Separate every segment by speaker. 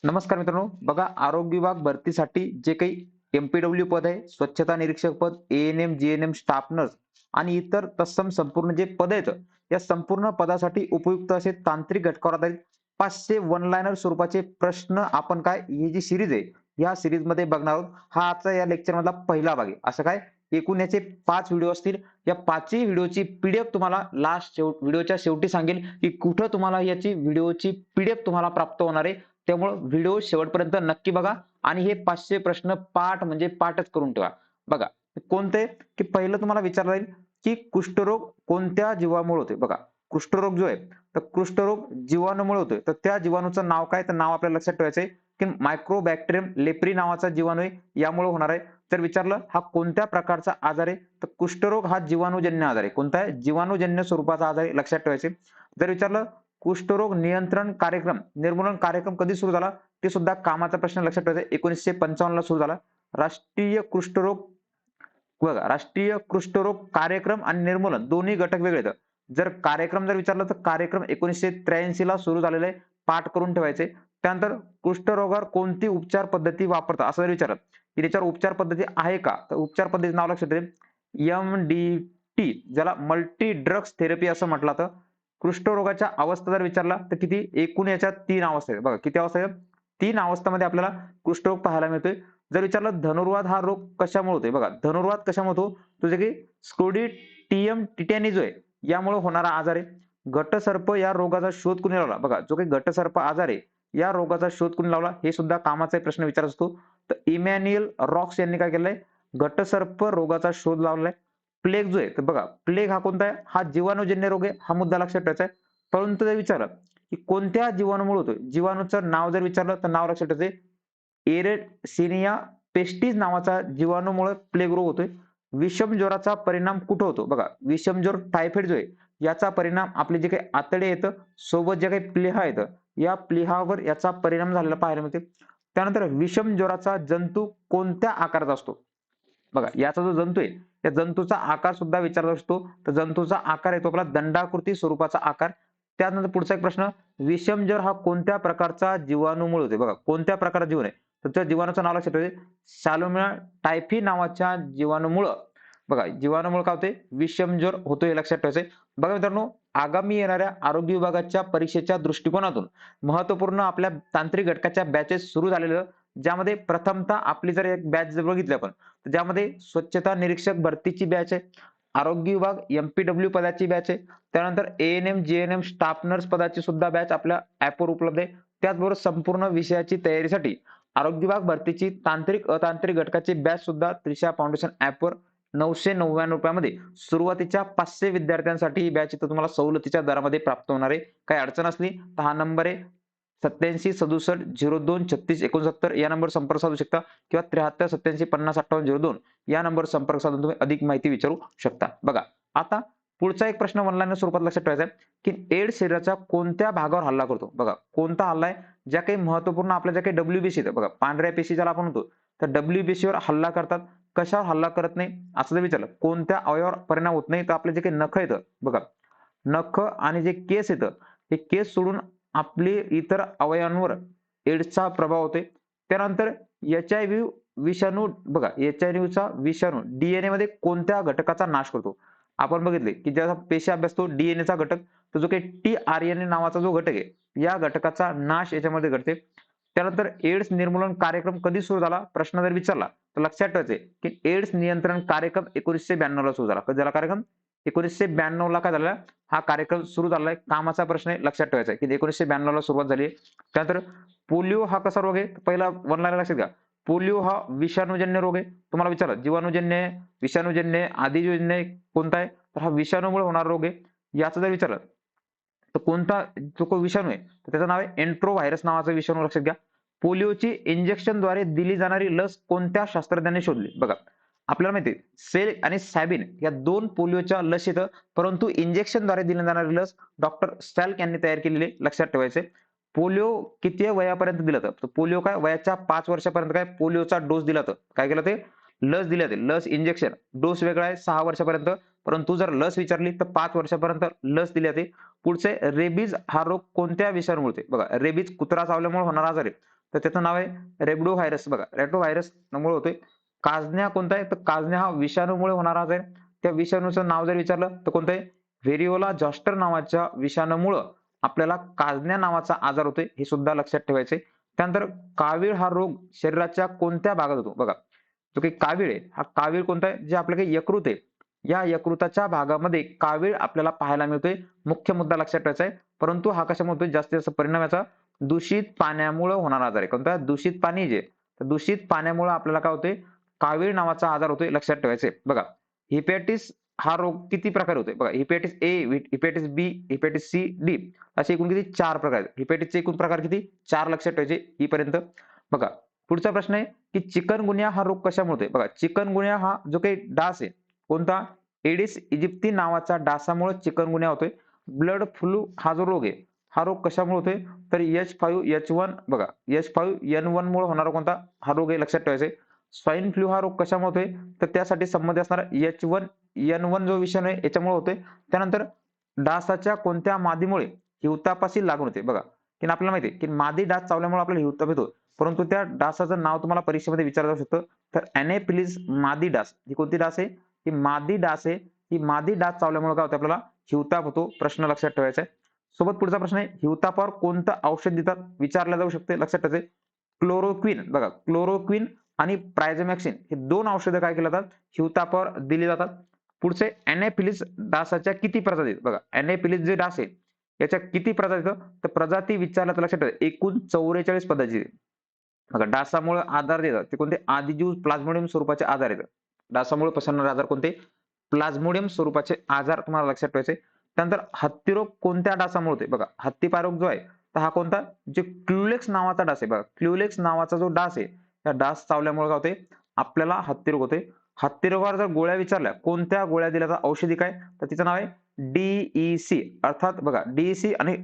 Speaker 1: नमस्कार मित्रांनो, बघा आरोग्य विभाग भरतीसाठी जे काही एमपीडब्ल्यू पद आहे, स्वच्छता निरीक्षक पद, एएनएम, जीएनएम, स्टाफ नर्स आणि इतर तत्सम संपूर्ण जे पद आहेत, या संपूर्ण पदासाठी उपयुक्त असे तांत्रिक घटकावर आधारित 500 वन लाइनर स्वरूपाचे प्रश्न आपण काय ही जी सिरीज आहे, या सिरीजमध्ये बघणार आहोत. हा आजचा या लेक्चर मधला पहिला भाग आहे. असं काय एकूण याचे 5 व्हिडिओ असतील. या 5ही व्हिडिओची पीडीएफ तुम्हाला व्हिडिओच्या शेवटी सांगेल, की कुठं तुम्हाला याची व्हिडिओची पीडीएफ तुम्हाला प्राप्त होणार आहे. त्यामुळे व्हिडिओ शेवटपर्यंत नक्की बघा आणि हे 500 प्रश्न पाठ म्हणजे पाठच करून ठेवा. बघा कोणते, की पहिलं तुम्हाला विचारलं जाईल, की कुष्ठरोग कोणत्या जीवामुळे होते? बघा कुष्ठरोग जो आहे, तर कुष्ठरोग जीवाणूमुळे होतोय. तर त्या जीवाणूचं नाव काय? तर नाव आपल्याला लक्षात ठेवायचं आहे, की मायक्रोबॅक्टेरियम लेप्री नावाचा जीवाणू आहे, यामुळे होणार आहे. तर विचारलं हा कोणत्या प्रकारचा आजार आहे? तर कुष्ठरोग हा जीवाणूजन्य आजार आहे. कोणता आहे? जीवाणूजन्य स्वरूपाचा आजार आहे, लक्षात ठेवायचे. जर विचारलं कुष्ठरोग नियंत्रण कार्यक्रम, निर्मूलन कार्यक्रम कधी सुरू झाला? ते सुद्धा कामाचा प्रश्न लक्षात ठेवायचा. 1955 ला सुरू झाला. राष्ट्रीय कुष्ठरोग बघा, राष्ट्रीय कुष्ठरोग कार्यक्रम आणि निर्मूलन दोन्ही घटक वेगळे आहेत. जर कार्यक्रम जर विचारलं तर कार्यक्रम 1983 ला सुरू झालेला आहे. पाठ करून ठेवायचे. त्यानंतर कुष्ठरोगावर कोणती उपचार पद्धती वापरतात असं जर विचारलं, की त्याच्यावर उपचार पद्धती आहे का? तर उपचार पद्धतीचं नाव लक्षात ठेवा. एमडीटी, ज्याला मल्टी ड्रग्स थेरपी असं म्हटलं जातं. कुष्ठरोगाच्या अवस्था जर विचारला तर किती? एकूण याच्यात 3 अवस्था आहेत. बघा किती अवस्था आहेत? 3 अवस्थांमध्ये आपल्याला कुष्ठरोग पाहायला मिळतोय. जर विचारलं धनुर्वात हा रोग कशामुळे होतोय? बघा धनुर्वात कशामुळे होतो? तो जे काही स्क्लोडिटियम टिटॅनी जो आहे, यामुळे होणारा आजार आहे. घटसर्प या रोगाचा शोध कुणी लावला? बघा जो काही घटसर्प आजार आहे, या रोगाचा शोध कुणी लावला? हे सुद्धा कामाचा एक प्रश्न विचारत असतो. तर इमॅन्युएल रॉक्स यांनी काय केलंय? घटसर्प रोगाचा शोध लावलाय. प्लेग जो आहे, तर बघा प्लेग हा कोणता आहे? हा जीवाणूजन्य रोग आहे. हा मुद्दा लक्षात ठेवायचा आहे. परंतु जर विचारलं, की कोणत्या जीवाणूमुळे होतोय? जीवाणूचं नाव जर विचारलं तर नाव लक्षात ठेवायचं. एरेसिनिया पेस्टिस नावाचा जीवाणूमुळे प्लेग रोग होतोय. विषम ज्वराचा परिणाम कुठं होतो? बघा विषम ज्वर टायफॉइड जो आहे, याचा परिणाम आपले जे काही आतडे येतं, सोबत जे काही प्लीहा येतं, या प्लीहावर याचा परिणाम झालेला पाहायला मिळते. त्यानंतर विषम ज्वराचा जंतू कोणत्या आकाराचा असतो? बघा याचा जो जंतू आहे, त्या जंतूचा आकार सुद्धा विचारला असतो. तर जंतूचा आकार येतो आपला दंडाकृती स्वरूपाचा आकार. त्यानंतर पुढचा एक प्रश्न, विषम ज्वर हा कोणत्या प्रकारचा जीवाणूमुळे होते? बघा कोणत्या प्रकारचा जीवन आहे? तर त्या जीवाणूचं नाव लक्षात ठेवायचं. सॅल्मोनेला टायफी नावाच्या जीवाणूमुळं, बघा जीवाणूमुळे काय होते? विषम ज्वर होतो, हे लक्षात ठेवायचं. बघा मित्रांनो, आगामी येणाऱ्या आरोग्य विभागाच्या परीक्षेच्या दृष्टिकोनातून महत्त्वपूर्ण आपल्या तांत्रिक घटकाच्या बॅचेस सुरू झालेलं, ज्यामध्ये प्रथमतः आपली जर एक बॅच जर बघितली आपण, तर ज्यामध्ये स्वच्छता निरीक्षक भरतीची बॅच आहे, आरोग्य विभाग एमपीडब्ल्यू पदाची बॅच आहे, त्यानंतर एएनएम जीएनएम स्टाफ नर्स पदाची सुद्धा बॅच आपल्या ॲपवर उपलब्ध आहे. त्याचबरोबर संपूर्ण विषयाची तयारीसाठी आरोग्य विभाग भरतीची तांत्रिक अतांत्रिक घटकाची बॅच सुद्धा त्रिशा फाउंडेशन ॲपवर 999 रुपयामध्ये सुरुवातीच्या 500 विद्यार्थ्यांसाठी ही बॅच इथं तुम्हाला सवलतीच्या दरामध्ये प्राप्त होणार आहे. काही अडचण असली तर हा नंबर आहे 8767023669 या नंबरवर संपर्क साधू शकता, किंवा 7387505802 या नंबरवर संपर्क साधून तुम्ही अधिक माहिती विचारू शकता. बघा आता पुढचा एक प्रश्न ऑनलाईन स्वरूपात लक्षात ठेवायचा आहे, की एड्स शरीराच्या कोणत्या भागावर हल्ला करतो? बघा कोणता हल्ला आहे? ज्या काही महत्त्वपूर्ण आपल्या ज्या काही डब्ल्यूबीसी आहेत, बघा पांढऱ्या पेशी ज्याला आपण म्हणतो, तर डब्ल्यूबीसीवर हल्ला करतात. कशावर हल्ला करत नाही असं जर विचारलं, कोणत्या अवयवावर परिणाम होत नाही, तर आपले जे काही नख येतं, बघा नख आणि जे केस येतं, हे केस सोडून आपले इतर अवयवांवर एड्सचा प्रभाव होतोय. त्यानंतर एचआयव्ही विषाणू, बघा एचआयव्हीचा विषाणू डीएनए मध्ये कोणत्या घटकाचा नाश करतो? आपण बघितले की ज्याचा पेशी अभ्यासतो डीएनएचा घटक, तो जो काही टीआरएनए नावाचा जो घटक आहे, या घटकाचा नाश याच्यामध्ये घडते. त्यानंतर एड्स निर्मूलन कार्यक्रम कधी सुरू झाला? प्रश्न जर विचारला तर लक्षात ठेवायचे, की एड्स नियंत्रण कार्यक्रम 1992 ला सुरू झाला. कधी झाला कार्यक्रम? 1992 ला काय झाला? हा कार्यक्रम सुरू झालाय. कामाचा प्रश्न आहे, लक्षात ठेवायचा आहे, की 1992 ला सुरुवात झाली. त्यानंतर पोलिओ हा कसा रोग आहे? पहिला वन लाईनर लक्षात घ्या. पोलिओ हा विषाणूजन्य रोग आहे. तुम्हाला विचारलं जीवाणूजन्य आहे, विषाणूजन्य आहे, आदिजन्य आहे, कोणता आहे? तर हा विषाणूमुळे होणारा रोग आहे. याचं जर विचारलं तर कोणता जो विषाणू आहे, तर त्याचं नाव आहे एंट्रोव्हायरस नावाचा विषाणू, लक्षात घ्या. पोलिओची इंजेक्शनद्वारे दिली जाणारी लस कोणत्या शास्त्रज्ञाने शोधली? बघा आपल्याला माहिती आहे सेल आणि सॅबिन या 2 पोलिओच्या लस येतं, परंतु इंजेक्शनद्वारे दिली जाणारी लस डॉक्टर सॅल्क यांनी तयार केलेली, लक्षात ठेवायचे. पोलिओ किती वयापर्यंत दिलं जातं? तर पोलिओ काय वयाच्या 5 वर्षापर्यंत काय पोलिओचा डोस दिला जातो. काय केलं ते? लस दिली जाते. लस इंजेक्शन डोस वेगळा आहे 6 वर्षापर्यंत, परंतु जर लस विचारली तर 5 वर्षापर्यंत लस दिली जाते. पुढचे रेबीज हा रोग कोणत्या विषाणूमुळे होते? बघा रेबीज कुत्रा चावल्यामुळे होणारा आजार आहे. तर त्याचं नाव आहे रेब्डो व्हायरस. बघा रेब्डो व्हायरस मुळे होतोय. काजण्या कोणता आहे तर काजण्या हा विषाणूमुळे होणारा आजार आहे. त्या विषाणूचं नाव जर विचारलं तर कोणतं आहे व्हेरिओला झॉस्टर नावाच्या विषाणूमुळं आपल्याला काजण्या नावाचा आजार होतोय हे सुद्धा लक्षात ठेवायचे. त्यानंतर कावीळ हा रोग शरीराच्या कोणत्या भागात होतो बघा जो काही कावीळ आहे हा कावीळ कोणता आहे जे आपलं काही यकृत आहे या यकृताच्या भागामध्ये कावीळ आपल्याला पाहायला मिळतोय. मुख्य मुद्दा लक्षात ठेवायचा आहे. परंतु हा कशामुळे होतोय जास्तीत जास्त परिणाम याचा दूषित पाण्यामुळे होणारा आजार आहे. कोणता दूषित पाणी जे तर दूषित पाण्यामुळे आपल्याला काय होतोय कावीळ नावाचा आजार होतोय लक्षात ठेवायचे. बघा हिपॅटिस हा रोग किती प्रकार होतोय बघा हिपॅटिस ए, हिपॅटिस बी, हिपॅटिस सी, डी असे एकूण किती 4 प्रकार आहेत. हिपॅटिसचे एकूण प्रकार किती 4 लक्षात ठेवायचे इपर्यंत. बघा पुढचा प्रश्न आहे की चिकनगुनिया हा रोग कशामुळे होतोय बघा चिकनगुनिया हा जो काही डास आहे कोणता एडिस इजिप्ती नावाच्या डासामुळे चिकनगुनिया होतोय. ब्लड फ्लू हा जो रोग आहे हा रोग कशामुळे होतोय तर H5N1 बघा H5N1 मुळे होणारा कोणता हा रोग आहे लक्षात ठेवायचा आहे. स्वाईन फ्लू हा रोग कशामुळे होतोय तर त्यासाठी संबंधित असणारा H1N1 जो विषाणू आहे याच्यामुळे होतोय. त्यानंतर डासाच्या कोणत्या मादीमुळे हिवतापाची लागण होते बघा की आपल्याला माहिती आहे की मादी डास चावल्यामुळे आपल्याला हिवताप येतो. परंतु त्या डासाचं नाव तुम्हाला परीक्षेमध्ये विचारलं जाऊ शकतं. तर अॅनेफिलीज मादी डास ही कोणती डास आहे ही मादी डास आहे. ही मादी डास चावल्यामुळे काय होतं आपल्याला हिवताप होतो. प्रश्न लक्षात ठेवायचा आहे. सोबत पुढचा प्रश्न आहे हिवतापावर कोणतं औषध देतात विचारलं जाऊ शकते लक्षात ठेवायचे. क्लोरोक्विन बघा क्लोरोक्विन आणि प्रायझोमॅक्सिन हे 2 औषधं काय केली जातात हिवतापावर दिली जातात. पुढचे अॅनेफिलीज डासाच्या किती प्रजाती आहेत बघा अॅनेफिलीज जे डास आहे याच्या किती प्रजाती आहेत तर प्रजाती विचारलं तर लक्षात ठेवा एकूण 44 प्रजाती आहेत. बघा डासामुळे आजार देतात ते कोणते आदिजीव प्लाझ्मोडियम स्वरूपाचे आजार येतात. डासामुळे पसरणारे आजार कोणते प्लाझ्मोडियम स्वरूपाचे आजार तुम्हाला लक्षात ठेवायचे. त्यानंतर हत्तीरोग कोणत्या डासामुळे होते बघा हत्तीपाय रोग जो आहे तर हा कोणता जे क्ल्युलेक्स नावाचा डास आहे बघा क्ल्युलेक्स नावाचा जो डास आहे त्या डास चावल्यामुळे काय होते आपल्याला हत्तीरोग होते. हत्तीरोगावर जर गोळ्या विचारल्या कोणत्या गोळ्या दिल्या तर औषधी काय तर तिचं नाव आहे DEC अर्थात बघा DEC आणि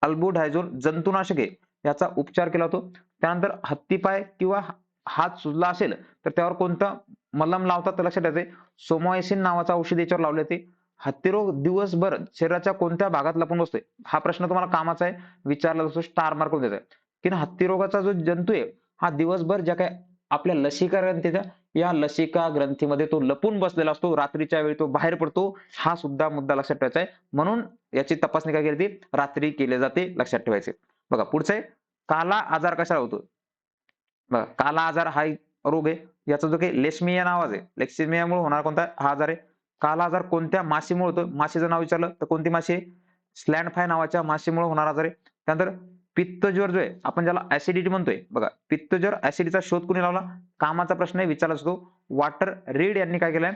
Speaker 1: अल्बुडायझोल जंतुनाशक आहे याचा उपचार केला जातो. त्यानंतर हत्तीपाय किंवा हात सुजला असेल तर त्यावर कोणतं मलम लावतात तर लक्षात ठेवायचे सोमोएसिन नावाचं औषध याच्यावर लावले जाते. हत्तीरोग दिवसभर शरीराच्या कोणत्या भागात लपून बसतोय हा प्रश्न तुम्हाला कामाचा आहे विचारला जातो स्टार मार्क द्यायचा आहे. की हत्तीरोगाचा जो जंतू आहे हा दिवसभर ज्या काय आपल्या लसिका ग्रंथीच्या या लसिका ग्रंथीमध्ये तो लपून बसलेला असतो रात्रीच्या वेळी तो बाहेर पडतो हा सुद्धा मुद्दा लक्षात ठेवायचा आहे. म्हणून याची तपासणी काय केली जाते रात्री केली जाते लक्षात ठेवायचे. बघा पुढचं आहे काला आजार कशाला होतो बघा काला आजार हा एक रोग आहे. याचा जो काही लेशमिया नावाचा आहे लेक्सिमियामुळे होणारा कोणता हा आजार आहे. काला आजार कोणत्या माशीमुळे होतो माशीचं नाव विचारलं तर कोणती माशी आहे स्लॅन्ड फ्लाय नावाच्या माशीमुळे होणारा आजार आहे. त्यानंतर पित्तज्वर जो आहे आपण ज्याला ऍसिडिटी म्हणतोय बघा पित्तज्वर ऍसिडीचा शोध कोणी लावला कामाचा प्रश्न आहे विचारला असतो वॉटर रीड यांनी काय केलंय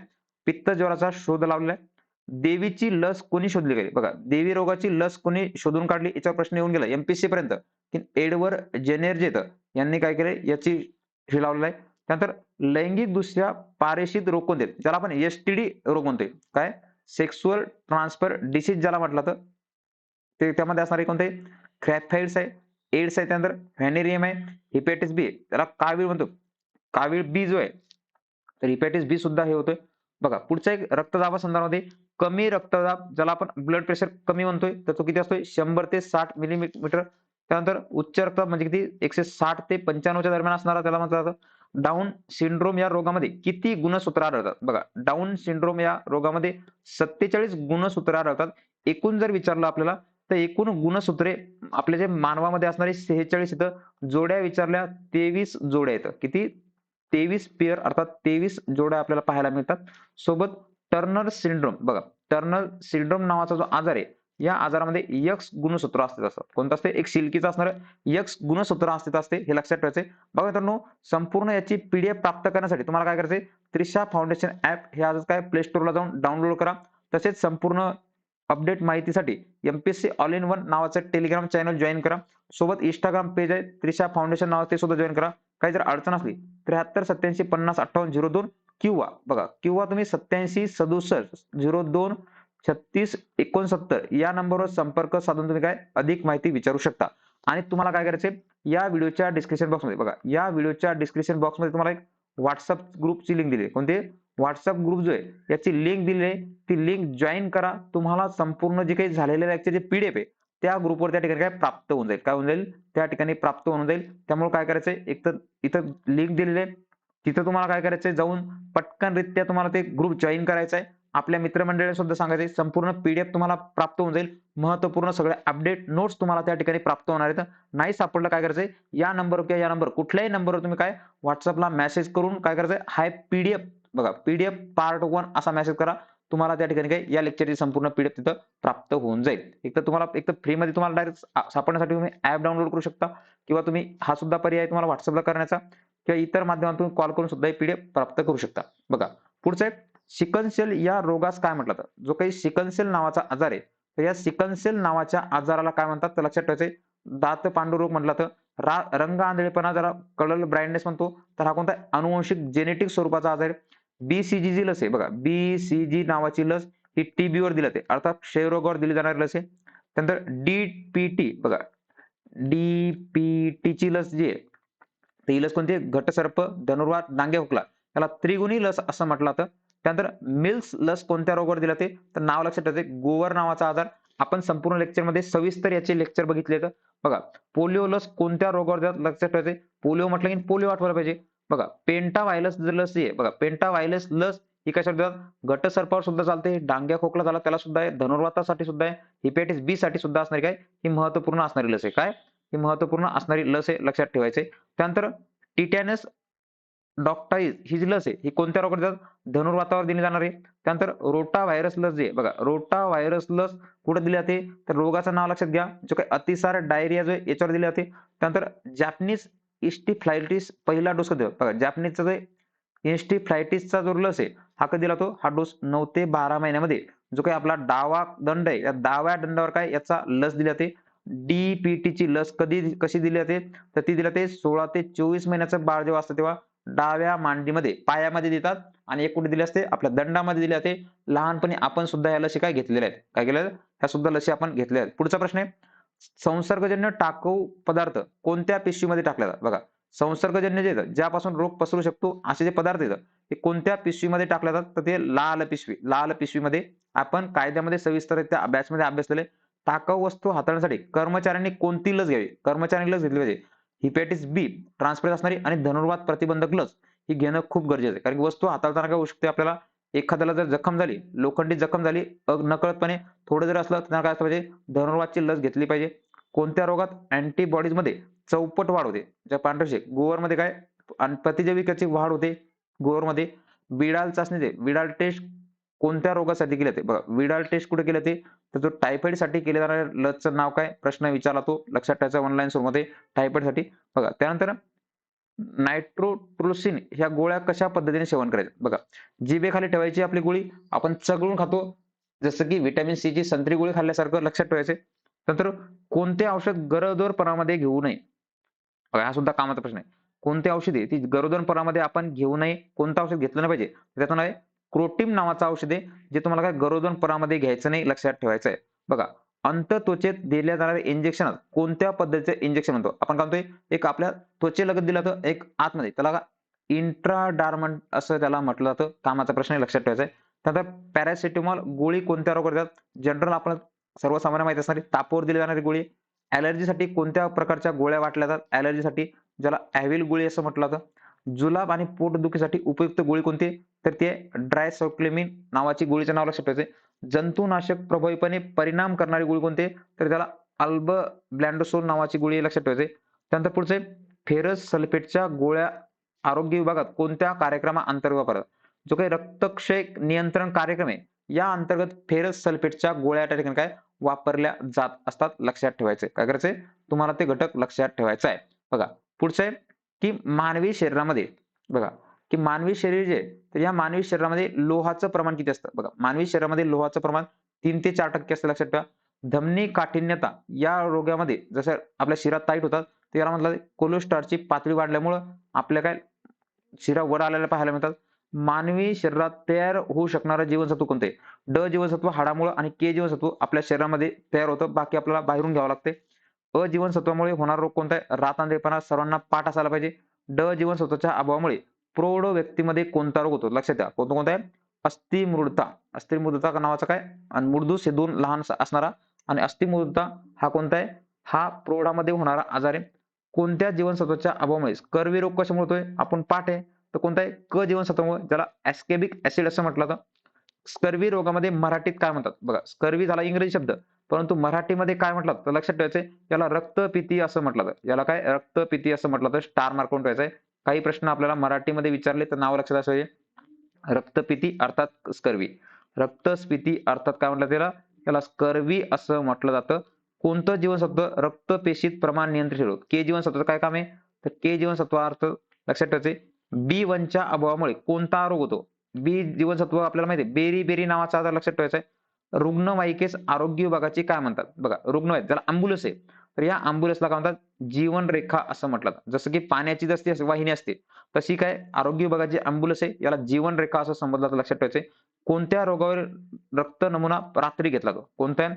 Speaker 1: पित्तज्वराचा शोध लावलेला आहे. देवीची लस कोणी शोधली गेली बघा देवी रोगाची लस कोणी शोधून काढली याच्यावर प्रश्न येऊन गेला एमपीएससी पर्यंत की एडवर्ड जेनेर जे यांनी काय केलंय याची हे लावलेलं आहे. त्यानंतर लैंगिकदृष्ट्या पारेषित रोग कोणते ज्याला आपण STD रोग म्हणतोय काय सेक्सुअल ट्रान्सफर डिसीज ज्याला म्हटलं तर ते त्यामध्ये असणारे कोणते क्रॅफाइड्स आहे एड्स आहे त्यानंतर व्हॅनेरियम आहे हिपॅटिस बी त्याला कावीळ म्हणतो कावीळ बी जो आहे तर हिपॅटिस बी सुद्धा हे होतोय. बघा पुढचा एक रक्तदाबासंदर्भामध्ये कमी रक्तदाब ज्याला आपण ब्लड प्रेशर कमी म्हणतोय तर तो किती असतोय 100 ते 60 मिलीमीटर. त्यानंतर उच्च रक्तदाब म्हणजे किती 160 ते 95च्या दरम्यान असणारा त्याला म्हटलं जातं. डाऊन सिंड्रोम या रोगामध्ये किती गुणसूत्र आढळतात बघा डाऊन सिंड्रोम या रोगामध्ये 47 गुणसूत्र आढळतात. एकूण जर विचारलं आपल्याला तर एकूण गुणसूत्रे आपल्या जे मानवामध्ये असणारे 46 इथं जोड्या विचारल्या 23 जोड्या येतं किती 23 पेअर अर्थात 23 जोड्या आपल्याला पाहायला मिळतात. सोबत टर्नर सिंड्रोम बघा टर्नर सिंड्रोम नावाचा जो आजार आहे या आजारामध्ये X गुणसूत्र अस्तित्वात असतात. कोणतं असते एक सिल्कीचं असणारं X गुणसूत्र अस्तित्वात असते हे लक्षात ठेवायचे. बघा मित्रांनो संपूर्ण याची PDF प्राप्त करण्यासाठी तुम्हाला काय करायचंय त्रिशा फाउंडेशन ऍप हे आजच काय प्ले स्टोअरला जाऊन डाउनलोड करा. तसेच संपूर्ण अपडेट माहितीसाठी MPSC ऑल इन वन नावाचं टेलिग्राम चॅनल जॉईन करा. सोबत इंस्टाग्राम पेज आहे त्रिशा फाउंडेशन नावाचं ते सुद्धा जॉईन करा. काही जर अडचण असली 73 87 50 58 02 किंवा बघा किंवा तुम्ही 87 67 02 36 69 या नंबरवर संपर्क साधून तुम्ही काय अधिक माहिती विचारू शकता. आणि तुम्हाला काय करायचंय या व्हिडिओच्या डिस्क्रिप्शन बॉक्समध्ये बघा या व्हिडिओच्या डिस्क्रिप्शन बॉक्समध्ये तुम्हाला एक व्हॉट्सअप ग्रुपची लिंक दिली आहे. कोणते व्हॉट्सअप ग्रुप जो आहे याची लिंक दिली आहे ती लिंक जॉईन करा. तुम्हाला संपूर्ण जे काही झालेल्या लेक्चरचे PDF आहे त्या ग्रुपवर त्या ठिकाणी काय प्राप्त होऊन जाईल. काय होऊन जाईल? त्या ठिकाणी प्राप्त होऊन जाईल. त्यामुळे काय करायचंय, एक तर इथं लिंक दिलेली आहे. तिथं तुम्हाला काय करायचंय, जाऊन पटकनरित्या तुम्हाला ते ग्रुप जॉइन करायचा आहे. आपल्या मित्रमंडळीला सुद्धा सांगायचंय. संपूर्ण पीडीएफ तुम्हाला प्राप्त होऊन जाईल. महत्त्वपूर्ण सगळे अपडेट नोट्स तुम्हाला त्या ठिकाणी प्राप्त होणार आहेत. नाही सापडलं काय करायचंय, या नंबरवर किंवा या नंबर कुठल्याही नंबरवर तुम्ही काय WhatsAppला मेसेज करून काय करायचंय, हा पीडीएफ बघा, पीडीएफ पार्ट 1 असा मेसेज करा. तुम्हाला त्या ठिकाणी काय या लेक्चरची संपूर्ण पीडीएफ तिथं प्राप्त होऊन जाईल. एक तर फ्रीमध्ये तुम्हाला डायरेक्ट सापडण्यासाठी तुम्ही ॲप डाउनलोड करू शकता किंवा तुम्ही हा सुद्धा पर्याय तुम्हाला WhatsAppला करण्याचा किंवा इतर माध्यमातून कॉल करून सुद्धा पीडीएफ प्राप्त करू शकता. बघा पुढचं आहे, सिकल या रोगास काय म्हटलं जातं? जो काही सिकल नावाचा आजार आहे, तर या सिकल नावाच्या आजाराला काय म्हणतात तर लक्षात ठेवायचंय. दात पांडुरोग म्हटलं तर रंग आंधळेपणा, जरा कलर ब्लाइंडनेस म्हणतो, तर हा कोणता अनुवंशिक जेनेटिक स्वरूपाचा आजार आहे. BCG जी लस आहे बघा, BCG नावाची लस ही टीबीवर दिली जाते, अर्थात क्षयरोगावर दिली जाणारी लस आहे. त्यानंतर DPT बघा, DPTची लस जी आहे, तर ही लस कोणती आहे? घटसर्प, धनुर्वात, डांगे खोकला त्याला त्रिगुणी लस असं म्हटलं जातं. त्यानंतर मिल्स लस कोणत्या रोगावर दिली जाते? तर नाव लक्षात ठेवायचं, गोवर नावाचा आजार. आपण संपूर्ण लेक्चरमध्ये सविस्तर याचे लेक्चर बघितले तर बघा, पोलिओ लस कोणत्या रोगावर देतात लक्षात ठेवायचे. पोलिओ म्हटलं की पोलिओ आठवलं पाहिजे. बघा पेंटाव्हायरस लस जी आहे बघा, पेंटाव्हायरस लस ही कशावर देतात? घटसर्पावर सुद्धा चालते, डांग्या खोकला झाला त्याला सुद्धा आहे, धनुर्वातासाठी सुद्धा आहे, हेपॅटायटिस बी साठी सुद्धा असणारी काय ही महत्त्वपूर्ण असणारी लस आहे. काय ही महत्त्वपूर्ण असणारी लस आहे, लक्षात ठेवायचे. त्यानंतर टिटॅनस डॉक्टाईज ही जी लस आहे ही कोणत्या रोगावर देतात? धनुर्वातावर दिली जाणार आहे. त्यानंतर रोटा व्हायरस लस जी आहे बघा, रोटा व्हायरस लस कुठे दिली जाते? तर रोगाचं नाव लक्षात घ्या, जो काही अतिसार डायरिया जो आहे याच्यावर दिली जाते. त्यानंतर जॅपनीज इन्स्टिफ्लायटिस पहिला डोस कधी बघा, जॅपनीजचा जो इन्स्टिफ्लायटिसचा जो लस आहे हा कधी दिला तो? हा डोस 9 ते 12 महिन्यामध्ये. जो काही आपला डावा दंड आहे, या डाव्या दंडावर काय याचा लस दिली जाते. DPTची लस कशी दिली जाते? तर ती दिली जाते 16 ते 24 महिन्याचं बाळ जेव्हा असतं तेव्हा डाव्या मांडीमध्ये, पायामध्ये देतात आणि एक कुठे दिली असते? आपल्या दंडामध्ये दिली जाते. लहानपणी आपण सुद्धा ह्या लसी काय घेतलेल्या आहेत? काय केलेल्या आहेत? ह्या सुद्धा लसी आपण घेतलेल्या आहेत. पुढचा प्रश्न आहे, संसर्गजन्य टाकाऊ पदार्थ कोणत्या पिशवीमध्ये टाकले जातात? बघा, संसर्गजन्य जे येतं, ज्यापासून रोग पसरू शकतो असे जे पदार्थ येतात ते कोणत्या पिशवीमध्ये टाकले जातात? तर ते लाल पिशवी. लाल पिशवीमध्ये आपण कायद्यामध्ये सविस्तररित्या अभ्यासमध्ये अभ्यासलेले. टाकाऊ वस्तू हाताळण्यासाठी कर्मचाऱ्यांनी कोणती लस घ्यावी? कर्मचाऱ्यांनी लस घेतली पाहिजे. हेपॅटायटिस बी ट्रान्सफर असणारी आणि धनुर्वात प्रतिबंधक लस ही घेणं खूप गरजेचं आहे. कारण की वस्तू हाताळताना काय होऊ शकते आपल्याला, एखाद्याला जर जखम झाली, लोखंडी जखम झाली, नकळतपणे थोडं जर असलं तर त्यांना काय असलं पाहिजे? धनुर्वातची लस घेतली पाहिजे. कोणत्या रोगात अँटीबॉडीजमध्ये चौपट वाढ होते? ज्या पांढऱ्या गोवरमध्ये काय आणि प्रतिजैविकाची वाढ होते गोवरमध्ये. विडाल चाचणी जे विडाल टेस्ट कोणत्या रोगासाठी केली जाते? बघा, विडाल टेस्ट कुठे केली जाते? तर जो टायफॉइडसाठी केले जाणाऱ्या लसचं नाव काय? प्रश्न विचारला तो, लक्षात ठेवायचा ऑनलाईन स्वरूपामध्ये टायफॉइडसाठी. बघा त्यानंतर नायट्रोट्रुसिन ह्या गोळ्या कशा पद्धतीने सेवन करायच्या? बघा, जिभेखाली ठेवायची आपली गोळी, आपण चघळून खातो, जसं की व्हिटॅमिन सी ची संत्री गोळी खाल्ल्यासारखं, लक्षात ठेवायचे. नंतर कोणते औषध गरोदरपणामध्ये घेऊ नये? बघा हा सुद्धा कामाचा प्रश्न आहे. कोणती औषधे ती गरोदरपणामध्ये आपण घेऊ नये? कोणतं औषध घेतलं नाही पाहिजे? त्याचं नाव आहे क्रोटिम नावाचं औषध आहे, जे तुम्हाला काय गरोदरपणामध्ये घ्यायचं नाही, लक्षात ठेवायचं आहे. बघा, अंतत्वचेत दिल्या जाणाऱ्या इंजेक्शन कोणत्या पद्धतीचे इंजेक्शन म्हणतो? आपण काय म्हणतोय, एक आपल्या त्वचेलगत दिलं जातं, एक आतमध्ये, त्याला इंट्राडार्मन असं त्याला म्हटलं जातं. कामाचा प्रश्न आहे, लक्षात ठेवायचा आहे. त्यानंतर पॅरासिटामॉल गोळी कोणत्या रोगावर देतात? जनरल आपण सर्वसामान्य माहिती असणारी तापावर दिली जाणारी गोळी. ॲलर्जीसाठी कोणत्या प्रकारच्या गोळ्या वाटल्या जातात? ॲलर्जीसाठी ज्याला ॲव्हिल गोळी असं म्हटलं जातं. जुलाब आणि पोटदुखीसाठी उपयुक्त गोळी कोणती? तर ते ड्रायसायक्लोमिन नावाची गोळीचं नाव लक्षात ठेवायचं. जंतुनाशक प्रभावीपणे परिणाम करणारी गोळी कोणती? तर त्याला अल्बब्लॅन्डोसोल नावाची गोळी लक्षात ठेवायची. त्यानंतर पुढचे फेरस सल्फेटच्या गोळ्या आरोग्य विभागात कोणत्या कार्यक्रमाअंतर्गत वापरतात? जो काही रक्तक्षय नियंत्रण कार्यक्रम आहे या अंतर्गत फेरस सल्फेटच्या गोळ्या त्या ठिकाणी काय वापरल्या जात असतात, लक्षात ठेवायचे. काय करायचंय? तुम्हाला ते घटक लक्षात ठेवायचा आहे. बघा पुढचं आहे की मानवी शरीरामध्ये बघा की मानवी शरीर जे तर या मानवी शरीरामध्ये लोहाचं प्रमाण किती असतं? बघा, मानवी शरीरामध्ये लोहाचं प्रमाण 3 ते 4% असतं, लक्षात ठेवा. धमनी काठिण्यता या रोगामध्ये जसं आपल्या शिरा टाईट होतात, तर याला म्हटलं कोलेस्ट्रॉलची पातळी वाढल्यामुळं आपल्या काय शिरा वर आलेल्या पाहायला मिळतात. मानवी शरीरात तयार होऊ शकणारं जीवनसत्व कोणते? ड जीवनसत्व हाडामुळं आणि के जीवनसत्व आपल्या शरीरामध्ये तयार होतं, बाकी आपल्याला बाहेरून घ्यावं लागते. अ जीवनसत्वामुळे होणारा रोग कोणता आहे? रातआंधळेपणा सर्वांना पाठ असायला पाहिजे. ड जीवनसत्वाच्या अभावामुळे प्रौढ व्यक्तीमध्ये कोणता रोग होतो? लक्षात द्या, कोणता आहे? अस्थिमृदता. अस्थिमृदता नावाचा काय आणि मुर्दूस हे दोन लहान असणारा आणि अस्थिमृदुता हा कोणता आहे? हा प्रौढामध्ये होणारा आजार आहे. कोणत्या जीवनसत्वाच्या अभावामुळे कर्करोग कशामुळे होतोय? आपण पाठ आहे. तर कोणता आहे? क जीवनसत्वामुळे, ज्याला ॲस्कॉर्बिक ॲसिड असं म्हटलं जातं. स्कर्वी रोगामध्ये मराठीत काय म्हणतात? बघा, स्कर्वी झाला इंग्रजी शब्द, परंतु मराठीमध्ये काय म्हटलं तर लक्षात ठेवायचंय, याला रक्तपिती असं म्हटलं जातं. याला काय? रक्तपिती असं म्हटलं जातं. स्टार मार्क करून ठेवायचा आहे. काही प्रश्न आपल्याला मराठीमध्ये विचारले तर नाव लक्षात असावे. रक्तपिती अर्थात स्कर्वी. रक्तस्फीती अर्थात काय म्हटलं त्याला? त्याला स्कर्वी असं म्हटलं जातं. कोणतं जीवनसत्व रक्तपेशीत प्रमाण नियंत्रित ठेवतं? के जीवनसत्वाचं काय काम आहे? तर के जीवनसत्व अर्थ लक्षात ठेवायचे. B1च्या अभावामुळे कोणता रोग होतो? बी जीवनसत्व आपल्याला माहिती आहे. बेरी-बेरी नावाचा आजार लक्षात ठेवायचा आहे. रुग्णवाहिकेस आरोग्य विभागाची काय म्हणतात? बघा, रुग्णवाहिका ज्याला ॲम्ब्युलन्स आहे. तर या ॲम्ब्युलन्सला काय म्हणतात? जीवनरेखा असं म्हटलं जातं. जसं की पाण्याची जशी वाहिनी असते, तशी काय आरोग्य विभागाची ॲम्ब्युलन्स आहे, याला जीवनरेखा असं संबोधलं जातं. लक्षात ठेवायचं. कोणत्या रोगावर रक्त नमुना रात्री घेतला जातो? कोणता आहे?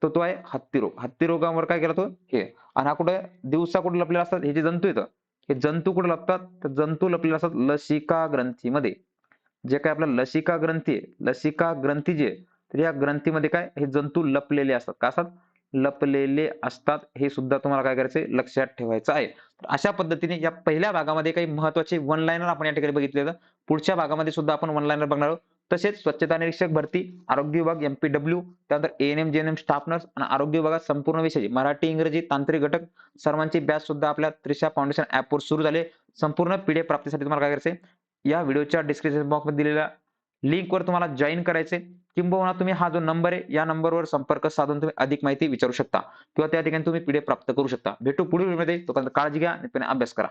Speaker 1: तर तो आहे हत्ती रोग. हत्ती रोगावर काय केला तो? हे. आणि हा कुठे दिवसा कुठे लपलेला असतात? हे जे जंतू येतं, हे जंतू कुठे लपतात? तर जंतू लपलेले असतात लसिका ग्रंथीमध्ये. जे काही आपला लसिका ग्रंथी आहे, लसिका ग्रंथी जी आहे, तर या ग्रंथीमध्ये काय हे जंतू लपलेले असतात. काय असतात? लपलेले असतात. हे सुद्धा तुम्हाला काय करायचंय? लक्षात ठेवायचं आहे. तर अशा पद्धतीने या पहिल्या भागामध्ये काही महत्त्वाचे वन लाइनर आपण या ठिकाणी बघितलेलं. पुढच्या भागामध्ये सुद्धा आपण वन लाइनर बघणार आहोत. तसेच स्वच्छता निरीक्षक भरती, आरोग्य विभाग एमपीडब्ल्यू, त्यानंतर एएनएम, जेएनएम स्टाफ नर्स आणि आरोग्य विभागात संपूर्ण विषयाची मराठी, इंग्रजी, तांत्रिक घटक सर्वांची बॅच सुद्धा आपल्या त्रिशा फाउंडेशन ॲपवर सुरू झाले. संपूर्ण पीडीएफ प्राप्तीसाठी तुम्हाला काय करायचंय? या व्हिडिओच्या डिस्क्रिप्शन बॉक्समध्ये दिलेल्या लिंकवर तुम्हाला जॉइन करायचे, किंबहुना तुम्ही हा जो नंबर आहे, या नंबरवर संपर्क साधून तुम्ही अधिक माहिती विचारू शकता किंवा त्या ठिकाणी तुम्ही पीडीएफ प्राप्त करू शकता. भेटू पुढील व्हिडिओमध्ये. तोपर्यंत काळजी घ्या आणि अभ्यास करा.